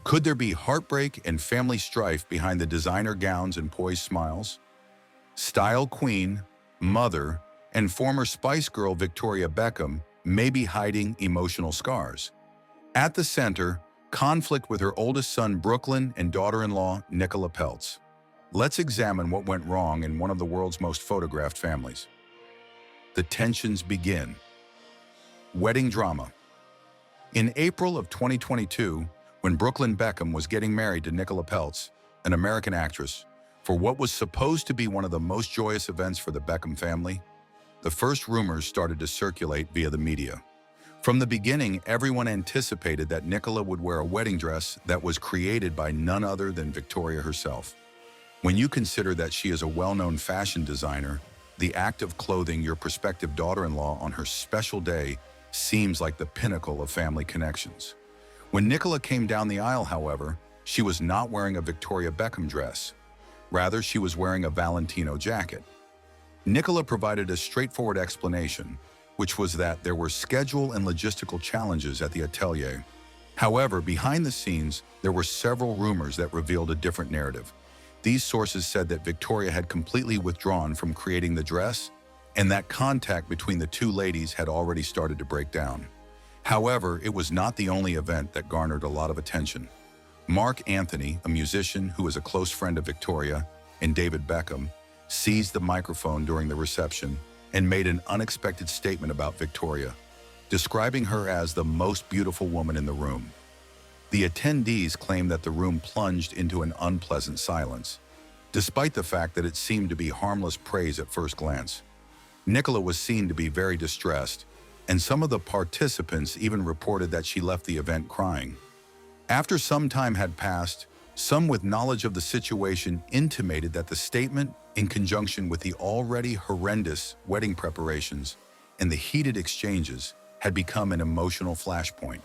Could there be heartbreak and family strife behind the designer gowns and poised smiles? Style queen, mother, and former Spice Girl Victoria Beckham may be hiding emotional scars. At the center, conflict with her oldest son Brooklyn and daughter-in-law Nicola Peltz. Let's examine what went wrong in one of the world's most photographed families. The tensions begin. Wedding drama. In April of 2022, when Brooklyn Beckham was getting married to Nicola Peltz, an American actress, for what was supposed to be one of the most joyous events for the Beckham family, the first rumors started to circulate via the media. From the beginning, everyone anticipated that Nicola would wear a wedding dress that was created by none other than Victoria herself. When you consider that she is a well-known fashion designer, the act of clothing your prospective daughter-in-law on her special day seems like the pinnacle of family connections. When Nicola came down the aisle, however, she was not wearing a Victoria Beckham dress. Rather, she was wearing a Valentino jacket. Nicola provided a straightforward explanation, which was that there were schedule and logistical challenges at the atelier. However, behind the scenes, there were several rumors that revealed a different narrative. These sources said that Victoria had completely withdrawn from creating the dress and that contact between the two ladies had already started to break down. However, it was not the only event that garnered a lot of attention. Mark Anthony, a musician who is a close friend of Victoria and David Beckham, seized the microphone during the reception and made an unexpected statement about Victoria, describing her as the most beautiful woman in the room. The attendees claimed that the room plunged into an unpleasant silence, despite the fact that it seemed to be harmless praise at first glance. Nicola was seen to be very distressed, and some of the participants even reported that she left the event crying. After some time had passed, some with knowledge of the situation intimated that the statement, in conjunction with the already horrendous wedding preparations and the heated exchanges, had become an emotional flashpoint,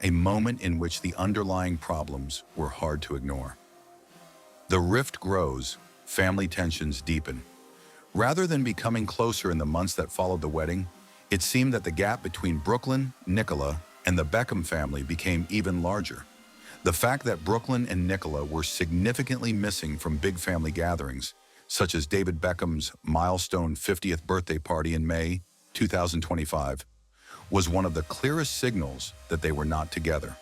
a moment in which the underlying problems were hard to ignore. The rift grows, family tensions deepen. Rather than becoming closer in the months that followed the wedding, it seemed that the gap between Brooklyn, Nicola, and the Beckham family became even larger. The fact that Brooklyn and Nicola were significantly missing from big family gatherings, such as David Beckham's milestone 50th birthday party in May 2025, was one of the clearest signals that they were not together.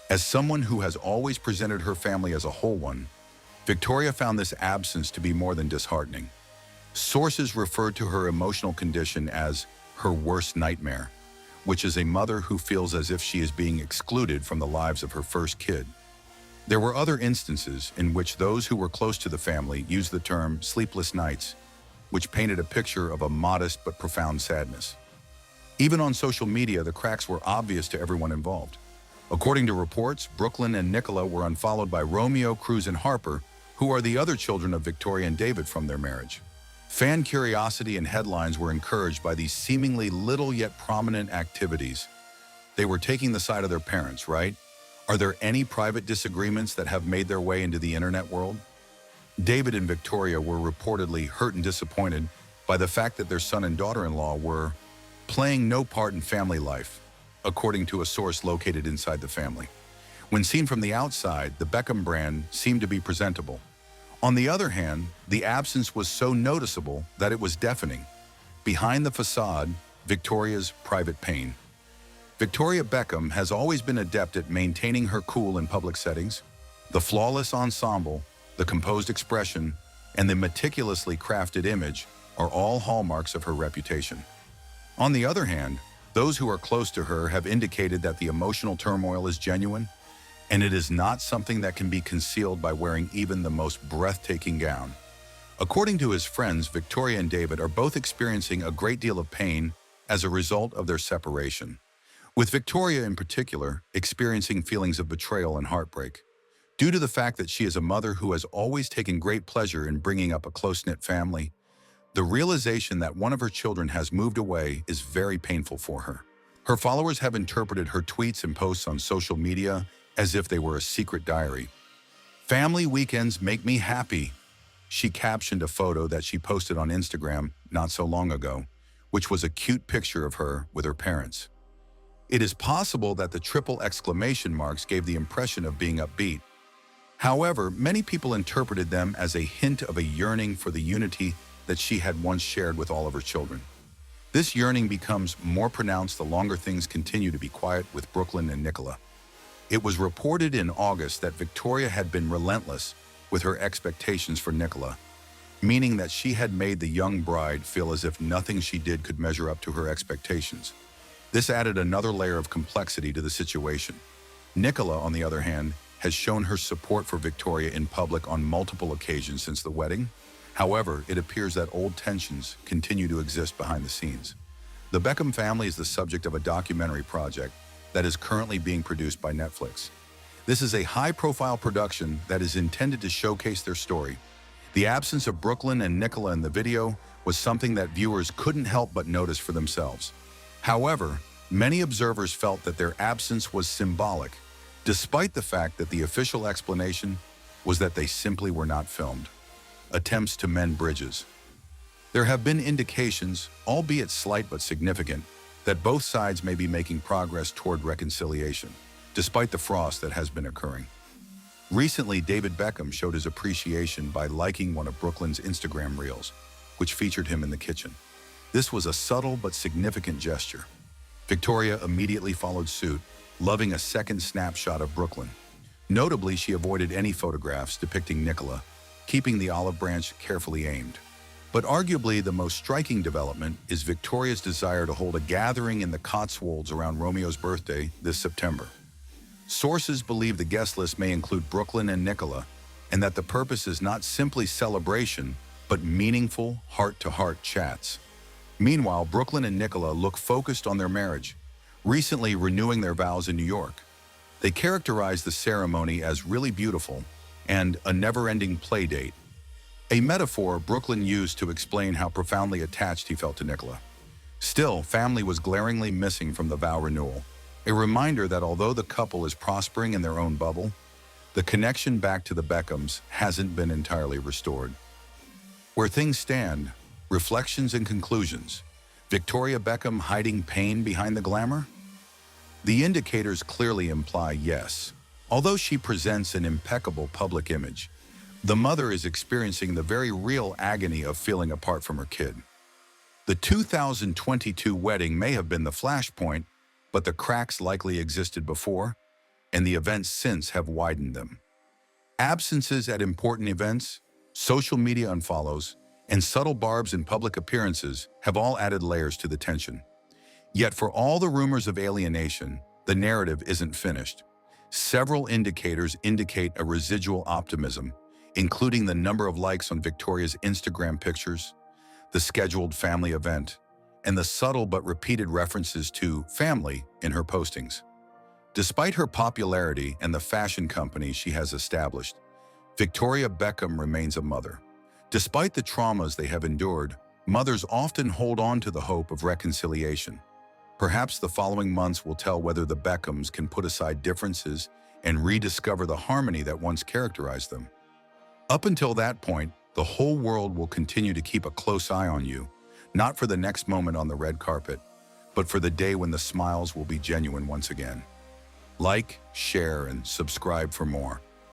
As someone who has always presented her family as a whole one, Victoria found this absence to be more than disheartening. Sources referred to her emotional condition as her worst nightmare, which is a mother who feels as if she is being excluded from the lives of her first kid. There were other instances in which those who were close to the family used the term sleepless nights, which painted a picture of a modest but profound sadness. Even on social media, the cracks were obvious to everyone involved. According to reports, Brooklyn and Nicola were unfollowed by Romeo, Cruz, and Harper, who are the other children of Victoria and David from their marriage. Fan curiosity and headlines were encouraged by these seemingly little yet prominent activities. They were taking the side of their parents, right? Are there any private disagreements that have made their way into the internet world? David and Victoria were reportedly hurt and disappointed by the fact that their son and daughter-in-law were playing no part in family life, according to a source located inside the family. When seen from the outside, the Beckham brand seemed to be presentable. On the other hand, the absence was so noticeable that it was deafening. Behind the facade, Victoria's private pain. Victoria Beckham has always been adept at maintaining her cool in public settings. The flawless ensemble, the composed expression, and the meticulously crafted image are all hallmarks of her reputation. On the other hand, those who are close to her have indicated that the emotional turmoil is genuine, and it is not something that can be concealed by wearing even the most breathtaking gown. According to his friends, Victoria and David are both experiencing a great deal of pain as a result of their separation, with Victoria in particular experiencing feelings of betrayal and heartbreak. Due to the fact that she is a mother who has always taken great pleasure in bringing up a close-knit family, the realization that one of her children has moved away is very painful for her. Her followers have interpreted her tweets and posts on social media as if they were a secret diary. "Family weekends make me happy," she captioned a photo that she posted on Instagram not so long ago, which was a cute picture of her with her parents. It is possible that the triple exclamation marks gave the impression of being upbeat. However, many people interpreted them as a hint of a yearning for the unity that she had once shared with all of her children. This yearning becomes more pronounced the longer things continue to be quiet with Brooklyn and Nicola. It was reported in August that Victoria had been relentless with her expectations for Nicola, meaning that she had made the young bride feel as if nothing she did could measure up to her expectations. This added another layer of complexity to the situation. Nicola, on the other hand, has shown her support for Victoria in public on multiple occasions since the wedding. However, it appears that old tensions continue to exist behind the scenes. The Beckham family is the subject of a documentary project that is currently being produced by Netflix. This is a high-profile production that is intended to showcase their story. The absence of Brooklyn and Nicola in the video was something that viewers couldn't help but notice for themselves. However, many observers felt that their absence was symbolic, despite the fact that the official explanation was that they simply were not filmed. Attempts to mend bridges. There have been indications, albeit slight but significant, that both sides may be making progress toward reconciliation, despite the frost that has been occurring. Recently, David Beckham showed his appreciation by liking one of Brooklyn's Instagram reels, which featured him in the kitchen. This was a subtle but significant gesture. Victoria immediately followed suit, loving a second snapshot of Brooklyn. Notably, she avoided any photographs depicting Nicola, keeping the olive branch carefully aimed. But arguably the most striking development is Victoria's desire to hold a gathering in the Cotswolds around Romeo's birthday this September. Sources believe the guest list may include Brooklyn and Nicola, and that the purpose is not simply celebration, but meaningful, heart-to-heart chats. Meanwhile, Brooklyn and Nicola look focused on their marriage, recently renewing their vows in New York. They characterize the ceremony as really beautiful and a never-ending play date, a metaphor Brooklyn used to explain how profoundly attached he felt to Nicola. Still, family was glaringly missing from the vow renewal, a reminder that although the couple is prospering in their own bubble, the connection back to the Beckhams hasn't been entirely restored. Where things stand, reflections and conclusions. Victoria Beckham hiding pain behind the glamour? The indicators clearly imply yes. Although she presents an impeccable public image, the mother is experiencing the very real agony of feeling apart from her kid. The 2022 wedding may have been the flashpoint, but the cracks likely existed before, and the events since have widened them. Absences at important events, social media unfollows, and subtle barbs in public appearances have all added layers to the tension. Yet for all the rumors of alienation, the narrative isn't finished. Several indicators indicate a residual optimism, including the number of likes on Victoria's Instagram pictures, the scheduled family event, and the subtle but repeated references to family in her postings. Despite her popularity and the fashion company she has established, Victoria Beckham remains a mother. Despite the traumas they have endured, mothers often hold on to the hope of reconciliation. Perhaps the following months will tell whether the Beckhams can put aside differences and rediscover the harmony that once characterized them. Up until that point, the whole world will continue to keep a close eye on you, not for the next moment on the red carpet, but for the day when the smiles will be genuine once again. Like, share, and subscribe for more.